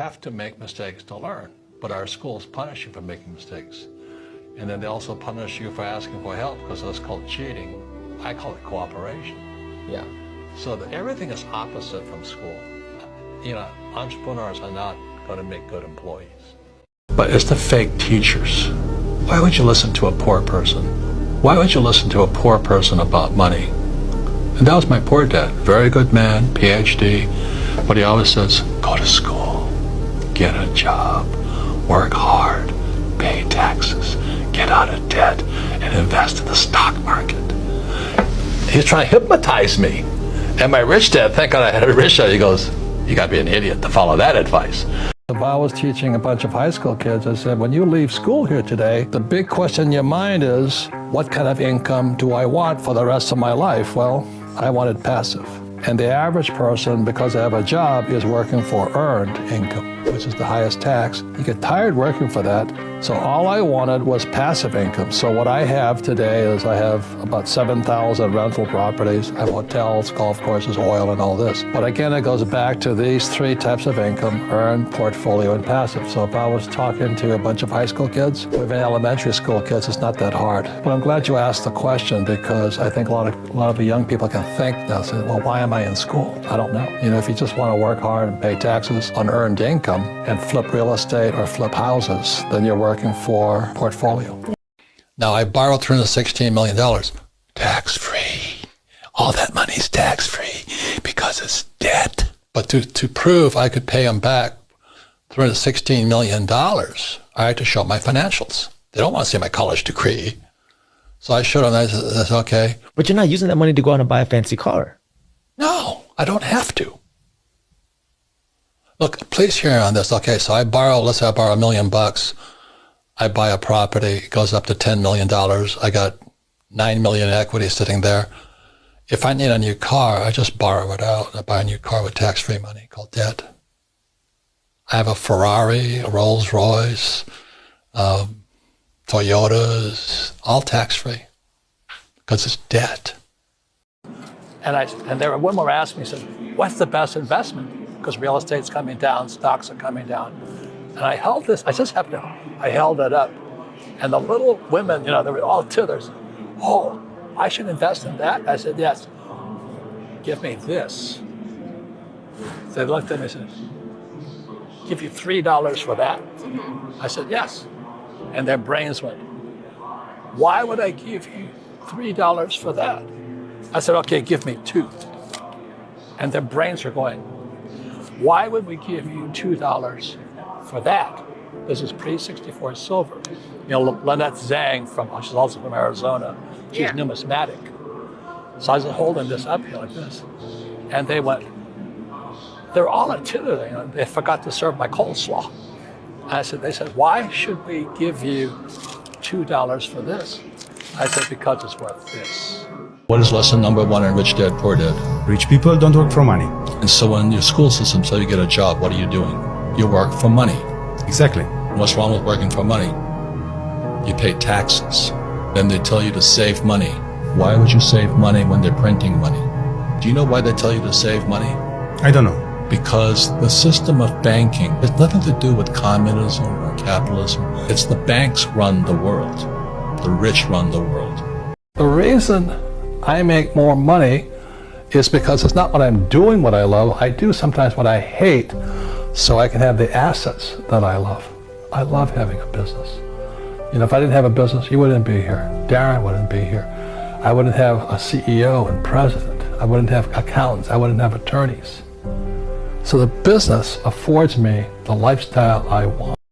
have to make mistakes to learn, but our schools punish you for making mistakes. And then they also punish you for asking for help because that's called cheating. I call it cooperation. Yeah. So everything is opposite from school. You know, entrepreneurs are not going to make good employees. But it's the fake teachers. Why would you listen to a poor person? Why would you listen to a poor person about money? And that was my poor dad. Very good man, PhD. But he always says, go to school, get a job, work hard, pay taxes, get out of debt, and invest in the stock market. He's trying to hypnotize me. And my rich dad, thank God I had a rich dad, he goes, you gotta be an idiot to follow that advice. If I was teaching a bunch of high school kids, I said, when you leave school here today, the big question in your mind is, what kind of income do I want for the rest of my life? Well, I wanted passive. And the average person, because they have a job, is working for earned income, which is the highest tax. You get tired working for that. So all I wanted was passive income. So what I have today is I have about 7,000 rental properties. I have hotels, golf courses, oil, and all this. But again, it goes back to these three types of income: earned, portfolio, and passive. So if I was talking to a bunch of high school kids, or even elementary school kids, it's not that hard. But I'm glad you asked the question, because I think a lot of the young people can think now, say, well, why am I in school? I don't know. You know, if you just want to work hard and pay taxes on earned income and flip real estate or flip houses, then you're working for portfolio. Now, I borrowed $316 million, tax-free. All that money's tax-free because it's debt. But to prove I could pay them back $316 million, I had to show my financials. They don't want to see my college degree. So I showed them, I said, okay. But you're not using that money to go out and buy a fancy car. No, I don't have to. Look, please hear on this. Okay, so I borrow, let's say I borrow $1 million. I buy a property, it goes up to $10 million. I got $9 million equity sitting there. If I need a new car, I just borrow it out. I buy a new car with tax-free money called debt. I have a Ferrari, a Rolls Royce, Toyotas, all tax-free because it's debt. And there one more asked me, said, what's the best investment? Because real estate's coming down, stocks are coming down. And I held this, I just happened to, I held it up. And the little women, you know, they were all tithers. Oh, I should invest in that? I said, yes. Give me this. So they looked at me and said, give you $3 for that? I said, yes. And their brains went, why would I give you $3 for that? I said, okay, give me $2. And their brains are going, why would we give you $2 for that? This is pre-64 silver. You know, Lynette Zhang, she's also from Arizona, she's numismatic. So I was holding this up here like this. And they went, they're all in tither. You know, they forgot to serve my coleslaw. And they said, why should we give you $2 for this? I said, because it's worth this. What is lesson number one in Rich Dad, Poor Dad? Rich people don't work for money. And so when your school system says you get a job, what are you doing? You work for money. Exactly. What's wrong with working for money? You pay taxes. Then they tell you to save money. Why would you save money when they're printing money? Do you know why they tell you to save money? I don't know. Because the system of banking has nothing to do with communism or capitalism. It's the banks run the world. The rich run the world. The reason I make more money is because it's not what I'm doing what I love. I do sometimes what I hate so I can have the assets that I love. I love having a business. You know, if I didn't have a business, you wouldn't be here. Darren wouldn't be here. I wouldn't have a CEO and president. I wouldn't have accountants. I wouldn't have attorneys. So the business affords me the lifestyle I want.